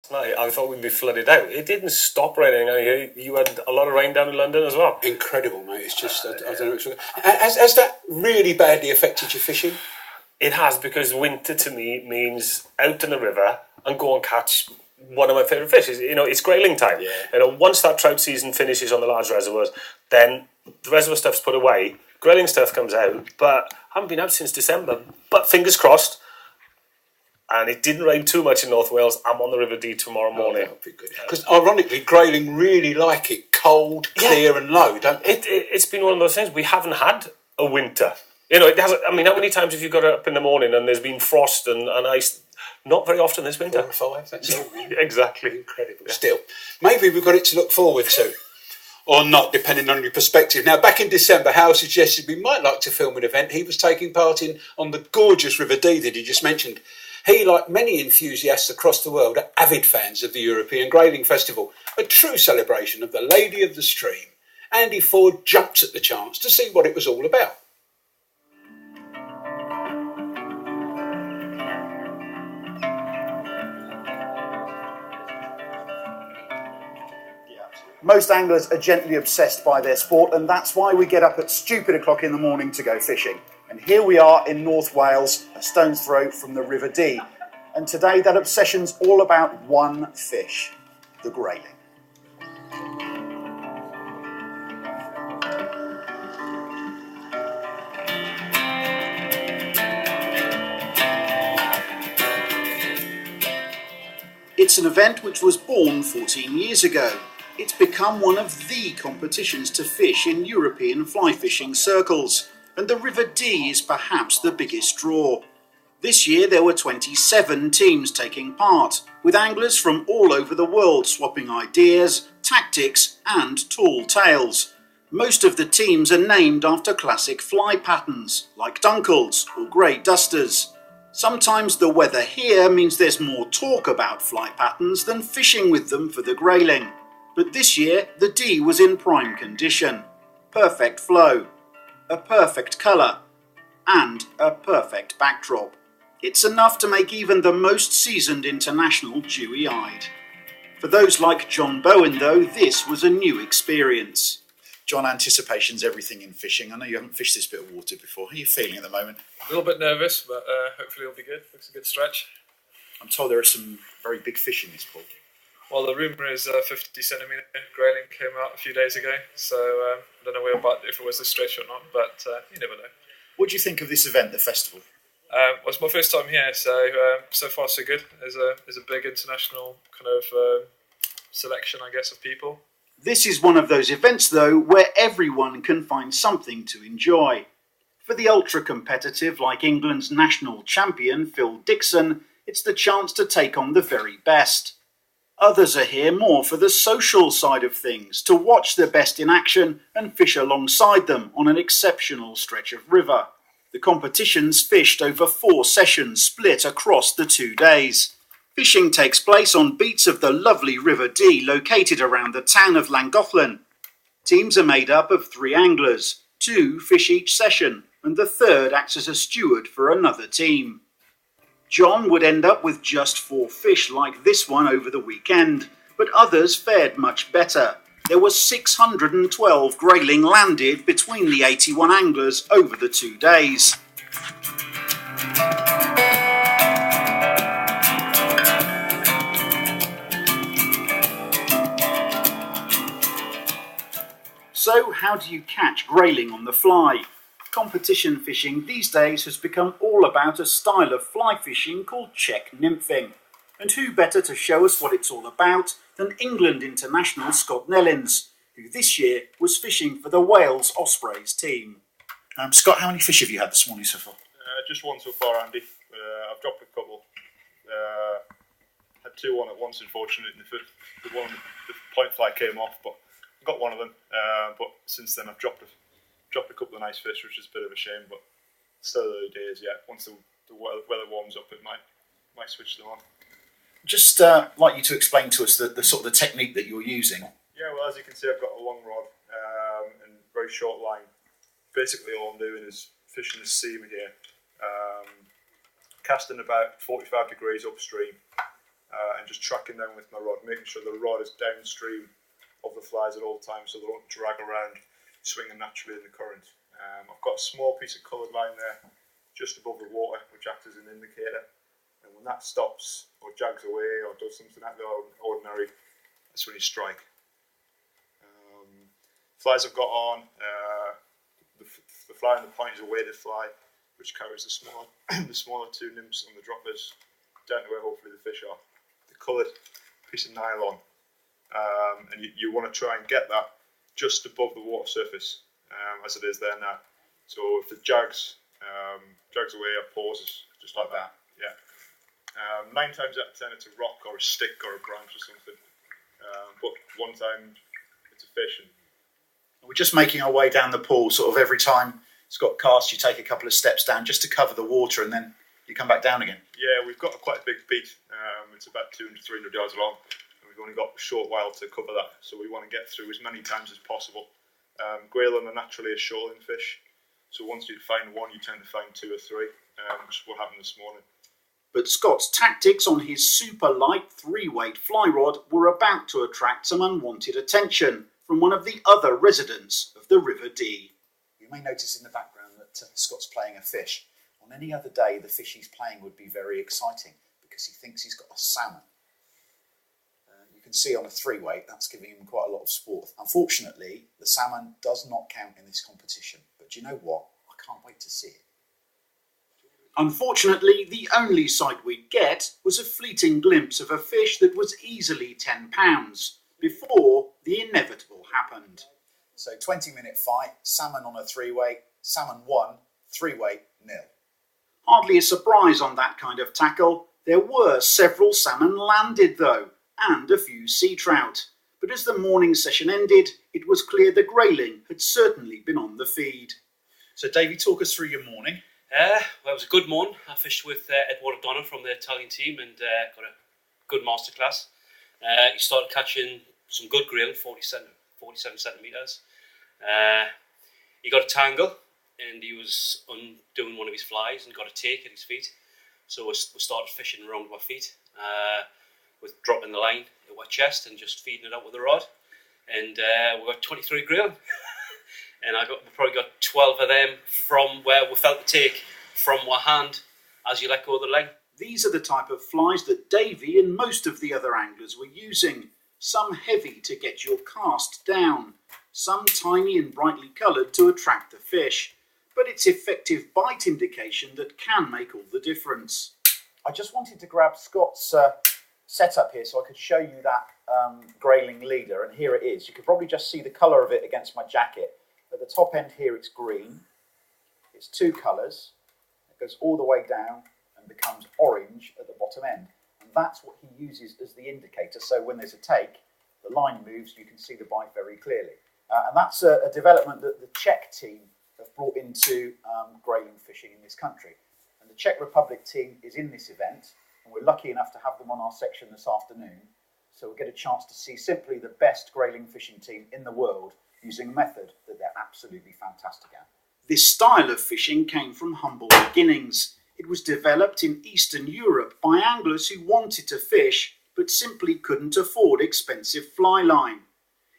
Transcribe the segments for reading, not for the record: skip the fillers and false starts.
I thought we'd be flooded out. It didn't stop raining. I hear you had a lot of rain down in London as well. Incredible, mate. It's just, I don't know. Has that really badly affected your fishing? It has, because winter to me means out in the river and go and catch one of my favourite fish. It's grayling time. Yeah. Once that trout season finishes on the large reservoirs, then the reservoir stuff's put away. Grayling stuff comes out, but I haven't been out since December. But fingers crossed. And it didn't rain too much in North Wales. I'm on the River Dee tomorrow morning. That would be good. Because ironically, grayling really like it cold, clear, and low, don't they? It's been one of those things. We haven't had a winter. It hasn't. I mean, how many times have you got up in the morning and there's been frost and ice? Not very often this winter. 4 or 5, that's all. Exactly. Incredible. Yeah. Still, maybe we've got it to look forward to. Or not, depending on your perspective. Now, back in December, Hal suggested we might like to film an event he was taking part in on the gorgeous River Dee that he just mentioned. He, like many enthusiasts across the world, are avid fans of the European Grayling Festival, a true celebration of the Lady of the Stream. Andy Ford jumped at the chance to see what it was all about. Most anglers are gently obsessed by their sport, and that's why we get up at stupid o'clock in the morning to go fishing. And here we are in North Wales, a stone's throw from the River Dee. And today that obsession's all about one fish, the grayling. It's an event which was born 14 years ago. It's become one of the competitions to fish in European fly fishing circles, and the River Dee is perhaps the biggest draw. This year there were 27 teams taking part, with anglers from all over the world swapping ideas, tactics and tall tales. Most of the teams are named after classic fly patterns, like dunkles or grey dusters. Sometimes the weather here means there's more talk about fly patterns than fishing with them for the grayling. But this year, the Dee was in prime condition. Perfect flow, a perfect colour, and a perfect backdrop. It's enough to make even the most seasoned international dewy-eyed. For those like John Bowen, though, this was a new experience. John, anticipation's everything in fishing. I know you haven't fished this bit of water before. How are you feeling at the moment? A little bit nervous, but hopefully it'll be good. Looks a good stretch. I'm told there are some very big fish in this pool. Well, the rumour is 50 centimetre grayling came out a few days ago, so I don't know about if it was this stretch or not, but you never know. What do you think of this event, the festival? Well, it's my first time here, so far so good. There's a big international kind of selection, I guess, of people. This is one of those events, though, where everyone can find something to enjoy. For the ultra-competitive, like England's national champion, Phil Dixon, it's the chance to take on the very best. Others are here more for the social side of things, to watch the best in action and fish alongside them on an exceptional stretch of river. The competition's fished over 4 sessions split across the 2 days. Fishing takes place on beats of the lovely River Dee located around the town of Llangollen. Teams are made up of 3 anglers, 2 fish each session, and the third acts as a steward for another team. John would end up with just 4 fish like this one over the weekend, but others fared much better. There were 612 grayling landed between the 81 anglers over the 2 days. So, how do you catch grayling on the fly? Competition fishing these days has become all about a style of fly fishing called Czech nymphing. And who better to show us what it's all about than England international Scott Nellins, who this year was fishing for the Wales Ospreys team. Scott, how many fish have you had this morning so far? Just one so far, Andy. I've dropped a couple. Had 2 on at once, unfortunately. The point fly came off, but I got one of them. But since then, I've dropped a couple of nice fish, which is a bit of a shame. But still early days yet. Once the weather warms up, it might switch them on. Just like you to explain to us the sort of the technique that you're using. Yeah, well, as you can see, I've got a long rod and very short line. Basically, all I'm doing is fishing the seam here, casting about 45 degrees upstream, and just tracking them with my rod, making sure the rod is downstream of the flies at all times so they don't drag around, swinging naturally in the current. I've got a small piece of coloured line there just above the water which acts as an indicator, and when that stops or jags away or does something out of the ordinary, that's when you strike. Flies I've got on, the fly on the point is a weighted fly which carries the smaller two nymphs on the droppers down to where hopefully the fish are. The coloured piece of nylon, and you want to try and get that just above the water surface, as it is there now. So if it jags away or pauses, just like that, yeah. 9 times out of 10 it's a rock or a stick or a branch or something, but one time it's a fish. And we're just making our way down the pool, sort of every time Scott casts, you take a couple of steps down just to cover the water and then you come back down again. Yeah, we've got quite a big beat. It's about 200-300 yards long, and we've only got a short while to cover that, so we want to get through as many times as possible. Grayling are naturally a shoaling fish, so once you find one, you tend to find 2 or 3, which is what happened this morning. But Scott's tactics on his super light 3-weight fly rod were about to attract some unwanted attention from one of the other residents of the River Dee. You may notice in the background that Scott's playing a fish. On any other day, the fish he's playing would be very exciting because he thinks he's got a salmon. You can see on a 3-weight, that's giving him quite a lot of sport. Unfortunately, the salmon does not count in this competition. But do you know what? I can't wait to see it. Unfortunately, the only sight we'd get was a fleeting glimpse of a fish that was easily 10 pounds before the inevitable happened. So 20-minute fight, salmon on a 3-weight, salmon 1, 3-weight, 0. Hardly a surprise on that kind of tackle. There were several salmon landed though, and a few sea trout. But as the morning session ended, it was clear the grayling had certainly been on the feed. So Davey, talk us through your morning. Well, it was a good morning. I fished with Edward O'Donnell from the Italian team and got a good masterclass. He started catching some good grayling, 47 centimetres. He got a tangle and he was undoing one of his flies and got a take at his feet. So we started fishing around my feet with dropping the line at my chest and just feeding it out with a rod. And we got 23 grayling. And we probably got 12 of them from where we felt the take from my hand as you let go of the line. These are the type of flies that Davey and most of the other anglers were using. Some heavy to get your cast down, some tiny and brightly coloured to attract the fish. But it's effective bite indication that can make all the difference. I just wanted to grab Scott's setup here so I could show you that grayling leader, and here it is. You could probably just see the colour of it against my jacket. At the top end here it's green, it's 2 colours, it goes all the way down and becomes orange at the bottom end. And that's what he uses as the indicator, so when there's a take, the line moves, you can see the bite very clearly. And that's a development that the Czech team have brought into grayling fishing in this country. And the Czech Republic team is in this event, and we're lucky enough to have them on our section this afternoon. So we'll get a chance to see simply the best grayling fishing team in the world using a method that they're absolutely fantastic at. This style of fishing came from humble beginnings. It was developed in Eastern Europe by anglers who wanted to fish but simply couldn't afford expensive fly line.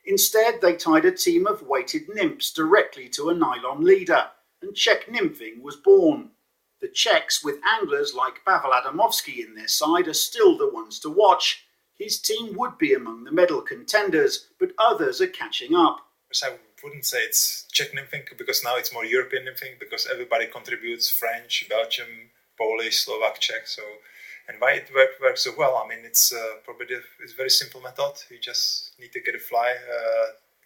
Instead, they tied a team of weighted nymphs directly to a nylon leader, and Czech nymphing was born. The Czechs, with anglers like Pavel Adamovsky in their side, are still the ones to watch. His team would be among the medal contenders, but others are catching up. I wouldn't say it's Czech nymphing because now it's more European nymphing because everybody contributes French, Belgium, Polish, Slovak, Czech. So, and why it works so well? I mean, it's probably it's a very simple method. You just need to get a fly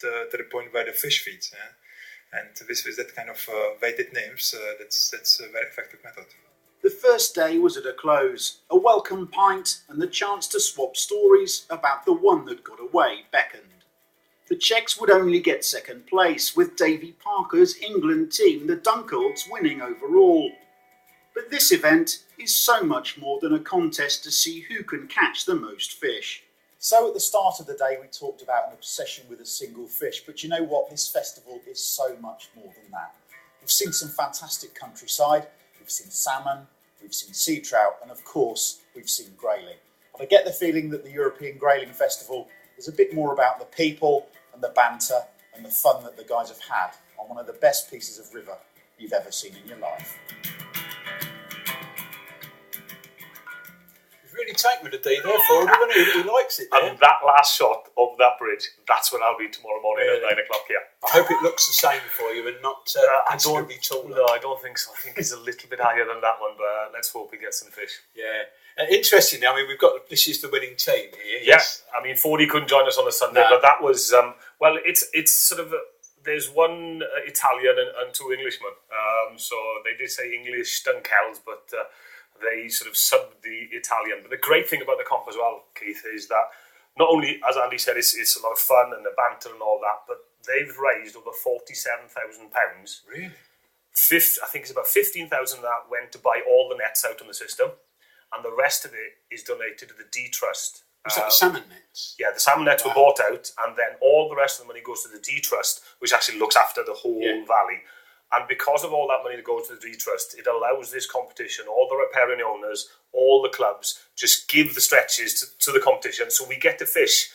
to the point where the fish feeds. Yeah? And with that kind of weighted nymphs, that's a very effective method. The first day was at a close. A welcome pint and the chance to swap stories about the one that got away beckoned. The Czechs would only get second place, with Davy Parker's England team, the Dunkels, winning overall. But this event is so much more than a contest to see who can catch the most fish. So at the start of the day we talked about an obsession with a single fish, but you know what? This festival is so much more than that. We've seen some fantastic countryside, we've seen salmon, we've seen sea trout, and of course we've seen grayling. I get the feeling that the European Grayling Festival is a bit more about the people and the banter and the fun that the guys have had on one of the best pieces of river you've ever seen in your life. Really take me to Dee there, Ford, hasn't he? He likes it there. And that last shot of that bridge, that's when I'll be tomorrow morning at 9 o'clock here. I hope it looks the same for you and not considerably taller. No, I don't think so. I think it's a little bit higher than that one, but let's hope we get some fish. Yeah. Interestingly, I mean, this is the winning team here. Yes. I mean, 40 couldn't join us on a Sunday, but that was, well, it's sort of, there's one Italian and two Englishmen. So they did say English Dunkels, but they sort of subbed the Italian. But the great thing about the comp as well, Keith, is that not only, as Andy said, it's a lot of fun and the banter and all that, but they've raised over £47,000. Really? I think it's about 15,000 that went to buy all the nets out on the system, and the rest of it is donated to the D Trust. Was that the salmon nets? Yeah, the salmon nets were bought out, and then all the rest of the money goes to the D Trust, which actually looks after the whole valley. And because of all that money that goes to the D Trust, it allows this competition, all the riparian owners, all the clubs, just give the stretches to the competition, so we get to fish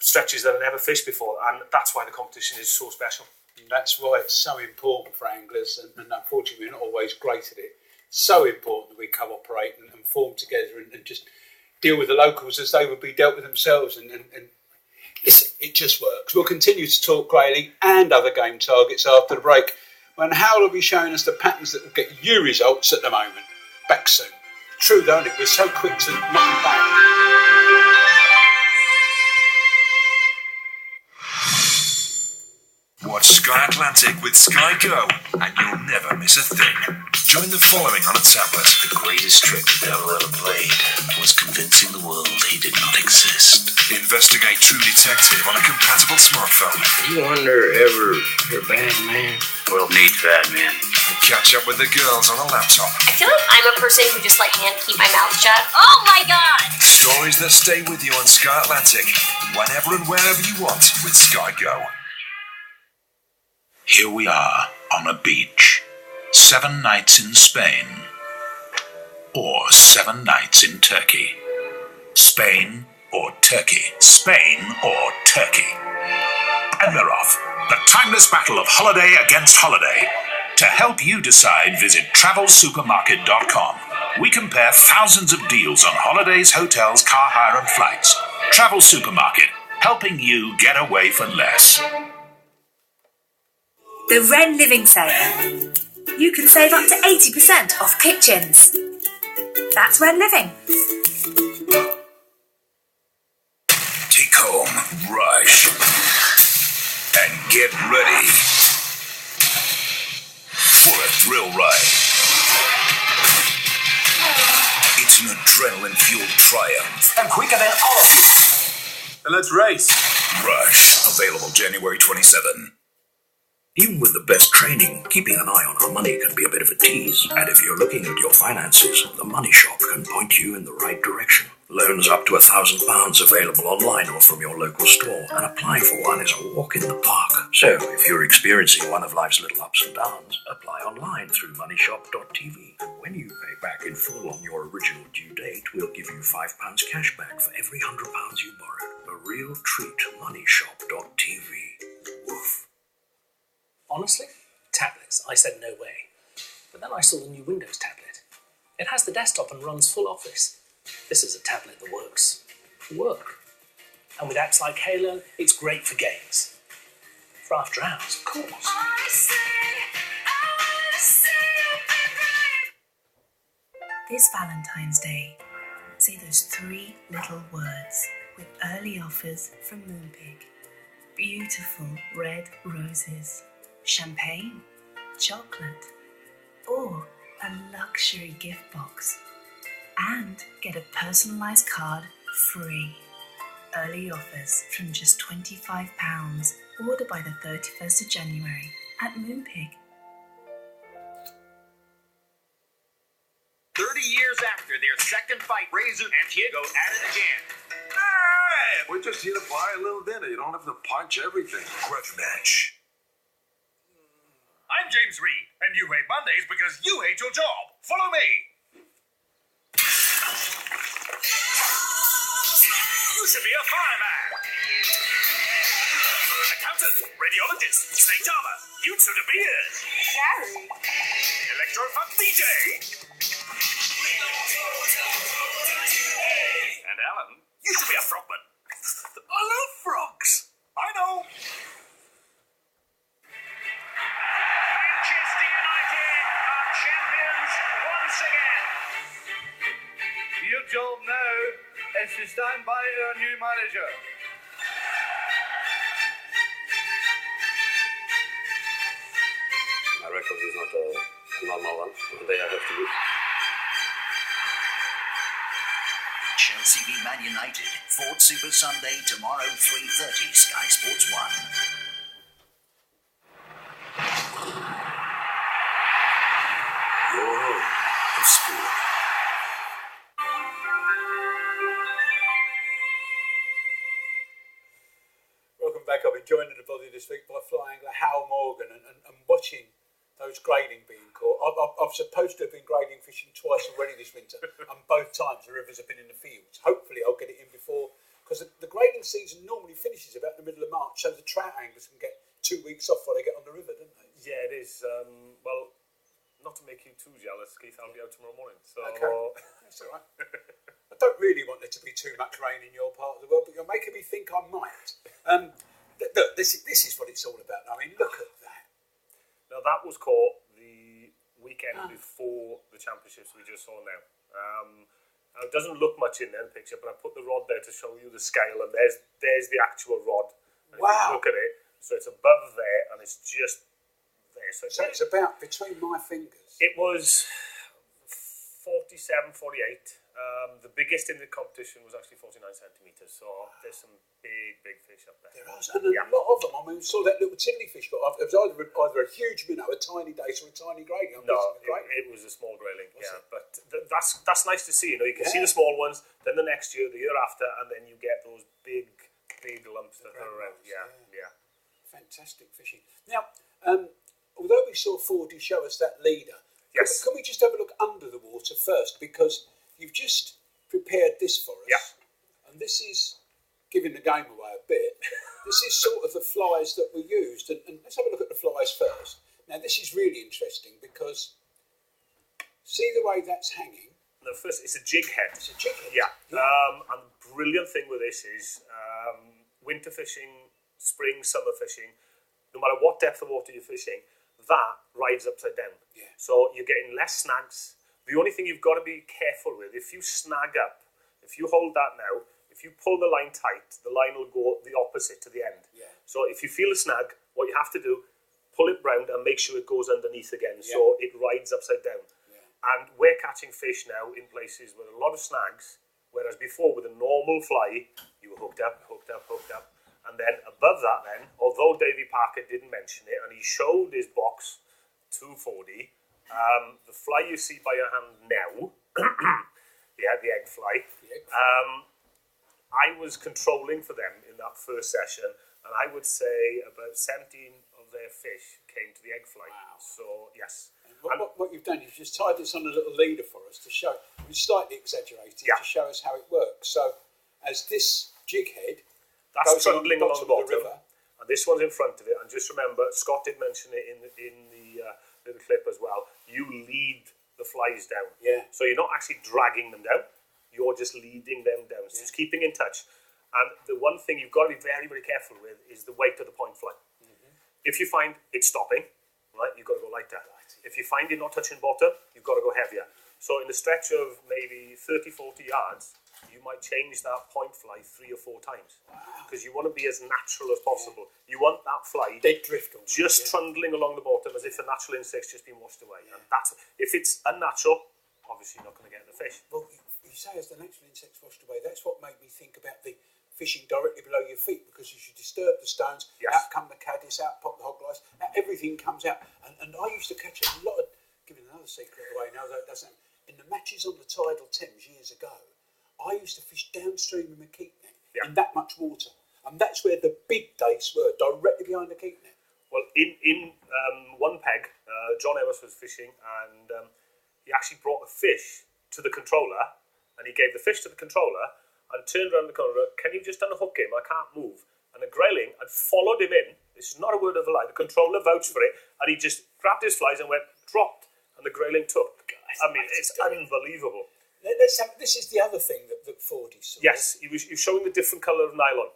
stretches that are never fished before, and that's why the competition is so special. And that's why it's so important for anglers, and unfortunately we're not always great at it. It's so important that we cooperate and form together and just deal with the locals as they would be dealt with themselves, and listen, it just works. We'll continue to talk grayling and other game targets after the break, when Howell will be showing us the patterns that will get you results at the moment. Back soon. True, don't it? We're so quick to knock them back. Watch Sky Atlantic with Sky Go, and you'll never miss a thing. Join the following on a tablet. The greatest trick the devil ever played was convincing the world he did not exist. Investigate True Detective on a compatible smartphone. You wonder ever you're a bad man? World needs bad men. And catch up with the girls on a laptop. I feel like I'm a person who just can't keep my mouth shut. Oh my god! Stories that stay with you on Sky Atlantic, whenever and wherever you want with Sky Go. Here we are on a beach. 7 nights in Spain. Or 7 nights in Turkey. Spain or Turkey. Spain or Turkey. And they're off. The timeless battle of holiday against holiday. To help you decide, visit TravelSupermarket.com. We compare thousands of deals on holidays, hotels, car hire and flights. Travel Supermarket, helping you get away for less. The Wren Living Sale. You can save up to 80% off kitchens. That's Wren Living. Take home, rush, and get ready for a thrill ride. It's an adrenaline-fueled triumph. I'm quicker than all of you. And let's race. Rush, available January 27. Even with the best training, keeping an eye on our money can be a bit of a tease. And if you're looking at your finances, the Money Shop can point you in the right direction. Loans up to £1,000 available online or from your local store. And applying for one is a walk in the park. So, if you're experiencing one of life's little ups and downs, apply online through moneyshop.tv. When you pay back in full on your original due date, we'll give you £5 cash back for every £100 you borrow. A real treat, moneyshop.tv. Woof. Honestly, tablets, I said no way. But then I saw the new Windows tablet. It has the desktop and runs full Office. This is a tablet that works. For work. And with apps like Halo, it's great for games. For after hours, of course. This Valentine's Day, say those 3 little words with early offers from Moonpig. Beautiful red roses. Champagne, chocolate, or a luxury gift box. And get a personalised card free. Early offers from just £25. Order by the 31st of January at Moonpig. 30 years after their second fight, Razor and Kid go at it again. Hey, we're just here to buy a little dinner. You don't have to punch everything. Grudge match. I'm James Reed, and you hate Mondays because you hate your job. Follow me. to be a fireman. Accountant, radiologist, snake charmer, you to the beard. Gary. Electro-funk DJ. And Alan used to be a frogman. I love frogs. I know. Manchester United are champions once again. Your job now is to stand by our new manager. My record is not a normal one. One day I have to lose. Chelsea v Man United. Ford Super Sunday tomorrow 3:30 Sky Sports 1. Your home of sport. Welcome back. I've been joined in the body this week by flying Hal Morgan and watching those grayling being caught. I've supposed to have been grayling fishing twice already this winter, and both times the rivers have been in the fields. Hopefully I'll get it in before, because the grayling season normally finishes about the middle of March, so the trout anglers can get 2 weeks off while they get on the river, don't they? Yeah, it is. Well, not to make you too jealous, Keith, I'll be out tomorrow morning. So Okay, that's all right. I don't really want there to be too much rain in your part of the world, but you're making me think I might. Look, this is what it's all about. I mean, look at that. Now that was caught the weekend before the championships we just saw now. Now it doesn't look much in there, the picture, but I put the rod there to show you the scale, and there's the actual rod. And if you look at it, so it's above there, and it's just there. So it's about between my fingers. It was 47, 48. The biggest in the competition was actually 49 centimetres, so there's some big fish up there. There are, and a lot of them. I mean, we saw that little tiddly fish, but it was either a huge minnow, a tiny dace, or a tiny grayling. It was a small grayling, but that's nice to see. You know, you can see the small ones, then the next year, the year after, and then you get those big lumps that are around. Yeah. Fantastic fishing. Now, although we saw Fordy show us that leader, can we just have a look under the water first? Because you've just prepared this for us, and this is giving the game away a bit. This is sort of the flies that were used, and let's have a look at the flies first. Now, this is really interesting because see the way that's hanging. No, first it's a jig head. It's a jig head. Yeah. And the brilliant thing with this is winter fishing, spring, summer fishing, no matter what depth of water you're fishing, that rides upside down. Yeah. So you're getting less snags. The only thing you've got to be careful with, if you snag up, if you hold that now, if you pull the line tight, the line will go the opposite to the end. Yeah. So if you feel a snag, what you have to do, pull it round and make sure it goes underneath again, so it rides upside down. Yeah. And we're catching fish now in places with a lot of snags, whereas before with a normal fly, you were hooked up, and then above that then, although Davy Parker didn't mention it, and he showed his box to 40, the fly you see by your hand now, the egg fly, I was controlling for them in that first session, and I would say about 17 of their fish came to the egg fly. Wow. So, yes. What you've done, you've just tied this on a little leader for us to show, it's slightly exaggerated, to show us how it works. So, as this jig head that's goes trundling along the bottom, river, and this one's in front of it, and just remember, Scott did mention it in the little clip as well, you lead the flies down. Yeah. So you're not actually dragging them down, you're just leading them down, so just keeping in touch. And the one thing you've got to be very, very careful with is the weight of the point fly. Mm-hmm. If you find it's stopping, right, you've got to go lighter. If you find it not touching bottom, you've got to go heavier. So in a stretch of maybe 30, 40 yards, you might change that point fly 3 or 4 times. Because you want to be as natural as possible. You want that fly dead drift just trundling along the bottom as if a natural insect's just been washed away. And that's, if it's unnatural, obviously you're not going to get the fish. Well, you say as the natural insects washed away, that's what made me think about the fishing directly below your feet, because as you disturb the stones, out come the caddis, out pop the hog lice, everything comes out. And I used to catch a lot of, giving another secret away now, though it doesn't, in the matches on the tidal Thames years ago, I used to fish downstream in the keep net in that much water. And that's where the big dace were, directly behind the keep net. Well, in one peg, John Ellis was fishing, and he actually brought a fish to the controller, and he gave the fish to the controller, and turned around the corner. Can you just unhook him? I can't move. And the Grayling had followed him in. This is not a word of a lie. The controller vouched for it, and he just grabbed his flies and went, dropped, and the Grayling took. I mean, it's unbelievable. This is the other thing that Fordy saw. Yes, he was showing the different colour of nylon.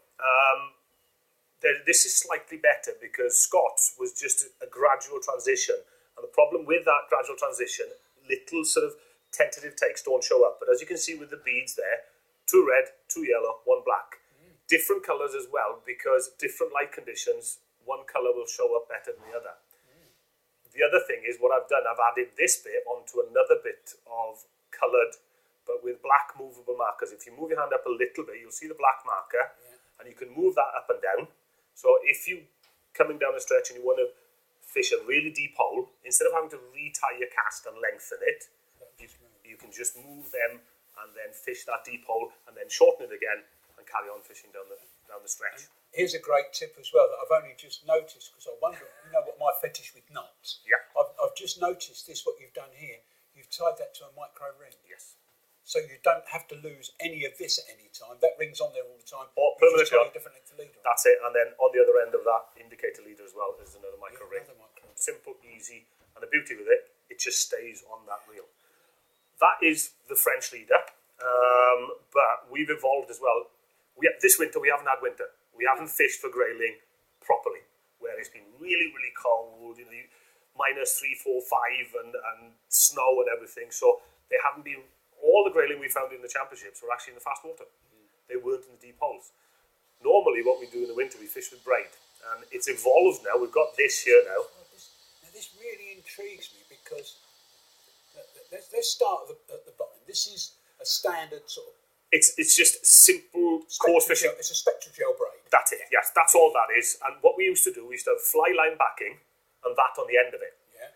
This is slightly better because Scott's was just a gradual transition. And the problem with that gradual transition, little sort of tentative takes don't show up. But as you can see with the beads there, 2 red, 2 yellow, 1 black. Different colours as well, because different light conditions, one colour will show up better than the other. The other thing is what I've done, I've added this bit onto another bit of coloured, but with black movable markers. If you move your hand up a little bit, you'll see the black marker, and you can move that up and down. So if you coming down a stretch and you want to fish a really deep hole, instead of having to retie your cast and lengthen it, you can just move them and then fish that deep hole and then shorten it again and carry on fishing down the stretch. Here's a great tip as well that I've only just noticed, because I wonder, you know what my fetish with knots? Yeah. I've just noticed this, what you've done here. You've tied that to a micro ring. Yes. So you don't have to lose any of this at any time. That ring's on there all the time. Or you just tie a different length leader. That's it. And then on the other end of that indicator leader as well is another micro ring. Simple, easy, and the beauty with it, it just stays on that reel. That is the French leader, but we've evolved as well. This winter we haven't had winter. We haven't fished for grayling properly, where it's been really, really cold, -3, -4, -5 and snow and everything. So they haven't been, all the grayling we found in the championships were actually in the fast water. They weren't in the deep holes. Normally what we do in the winter, we fish with braid, and it's evolved now. We've got this here now. Now this really intrigues me, because let's start at the bottom. This is a standard sort of... It's just simple coarse fishing. It's a spectral gel braid. That's it, yes, that's all that is. And what we used to do, we used to have fly line backing and that on the end of it. Yeah.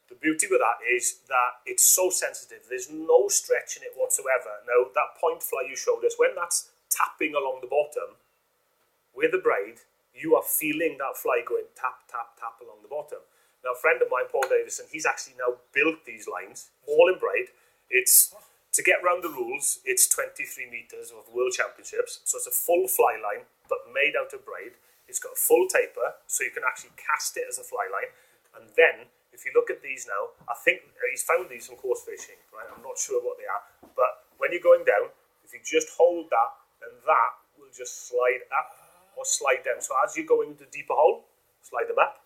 The beauty with that is that it's so sensitive. There's no stretch in it whatsoever. Now, that point fly you showed us, when that's tapping along the bottom, with the braid, you are feeling that fly going tap, tap, tap along the bottom. Now, a friend of mine, Paul Davison, he's actually now built these lines, all in braid. It's... To get round the rules, it's 23 metres of World Championships, so it's a full fly line, but made out of braid. It's got a full taper, so you can actually cast it as a fly line. And then, if you look at these now, I think he's found these from coarse fishing, right? I'm not sure what they are. But when you're going down, if you just hold that, then that will just slide up or slide down. So as you go into the deeper hole, slide them up,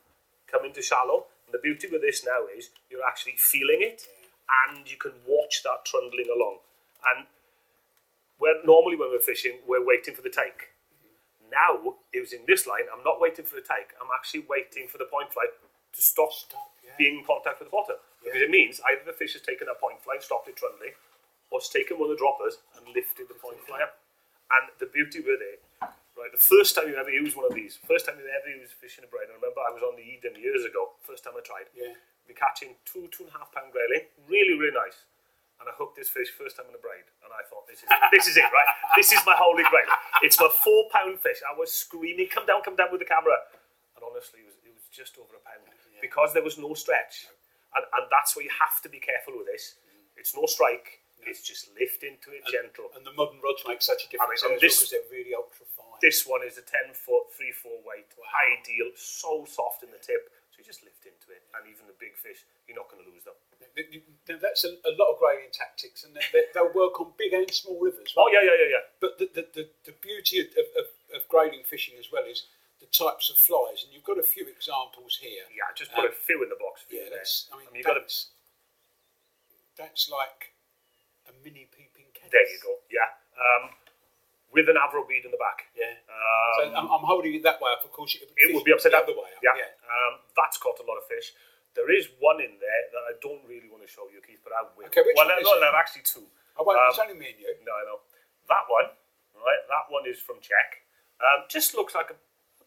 come into shallow. And the beauty with this now is you're actually feeling it, and you can watch that trundling along. And normally when we're fishing, we're waiting for the take. Now, using this line, I'm not waiting for the take. I'm actually waiting for the point fly to stop being in contact with the bottom. Because it means either the fish has taken that point fly and stopped it trundling, or it's taken one of the droppers and lifted the point fly up. And the beauty with it, right, the first time you ever use one of these, first time you ever used fishing a braid, I remember I was on the Eden years ago, first time I tried. Yeah. Be catching 2.5 pound grayling, really, really nice. And I hooked this fish first time on a braid, and I thought, this is it, right? This is my holy grail. It's my 4 pound fish. I was screaming, come down with the camera. And honestly, it was just over a pound, because there was no stretch. And that's where you have to be careful with this. It's no strike, it's just lift into it gentle. And the modern rods make such a difference, because they're really ultra fine. This one is a 10-foot, 3/4 weight, ideal, so soft in the tip. So you just lift into it, and even the big fish, you're not going to lose them. That's a lot of grayling tactics, and they'll work on big and small rivers. Oh, yeah. But the beauty of grayling fishing as well is the types of flies, and you've got a few examples here. Yeah, I just put a few in the box for you there. That's like a mini peeping cat. There you go, yeah. With an Avro bead in the back. Yeah. So I'm holding it that way up, of course. It would be upside down. The other way up. Yeah. That's caught a lot of fish. There is one in there that I don't really want to show you, Keith, but I will. Okay, which one is it? There are actually 2. Oh, well, it's only me and you. No, I know. That one, right? That one is from Czech. Just looks like a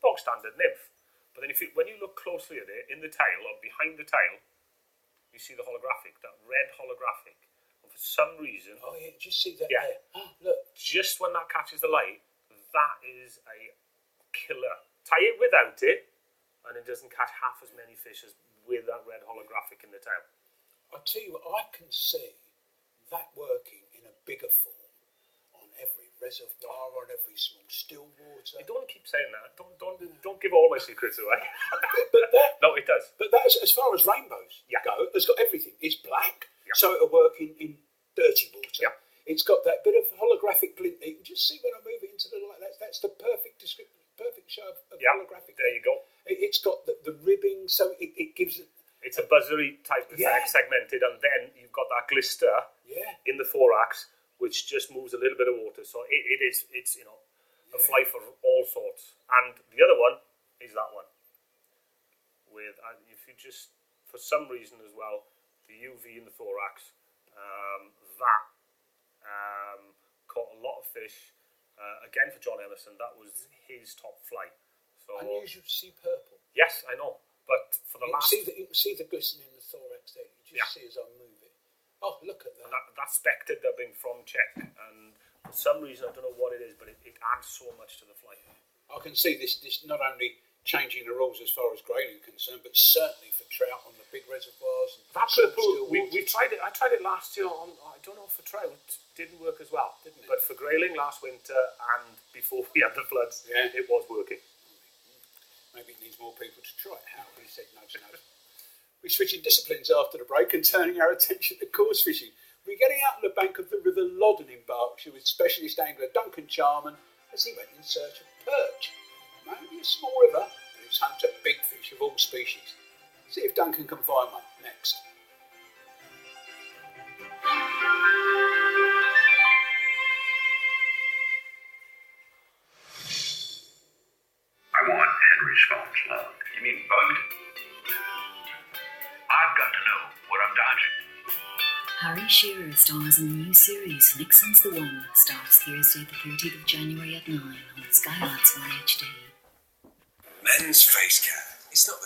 bog standard nymph. But then when you look closely at it, in the tail, or behind the tail, you see the holographic, that red holographic. And for some reason... Oh, yeah, just see that there. Oh, look. Just when that catches the light, that is a killer. Tie it without it, and it doesn't catch half as many fish as with that red holographic in the tail. I'll tell you what, I can see that working in a bigger form on every reservoir on every small still water. You don't keep saying that. Don't give all my secrets away. But that, no, it does. But that, as far as rainbows go, it's got everything. It's black, so it'll work in dirty water. Yeah. It's got that bit of holographic glint. You can just see when I move it into the light. That's the perfect description, perfect show of holographic. There you go. It's got the ribbing, so it gives it. It's a buzzery type effect, segmented, and then you've got that glister in the thorax, which just moves a little bit of water. So it's a fly for all sorts. And the other one is that one. With if you just, for some reason as well, the UV in the thorax, that caught a lot of fish. Again for John Emerson, that was his top fly. So unusual to see purple. Yes, I know. But for the last, you can see the glistening in the thorax there. You just see as I move it. Oh, look at that. That's spected dubbing from Czech, and for some reason I don't know what it is, but it adds so much to the fly. I can see this not only changing the rules as far as grayling is concerned, but certainly for trout on the big reservoirs. That purple, we tried it. I tried it last year on. I don't know if for trout didn't work as well, didn't it? But for grayling last winter and before we had the floods, it was working. Maybe it needs more people to try it. How he said no. We're switching disciplines after the break and turning our attention to coarse fishing. We're getting out on the bank of the River Loddon in Berkshire with specialist angler Duncan Charman as he went in search of perch. Maybe a small river, but it's home to big fish of all species. See if Duncan can find one next. I want Henry's phone's logged. You mean bugged? I've got to know what I'm dodging. Harry Shearer stars in the new series Nixon's the One. Starts Thursday the 30th of January at 9 on Sky Arts 1 HD. Men's face care. It's not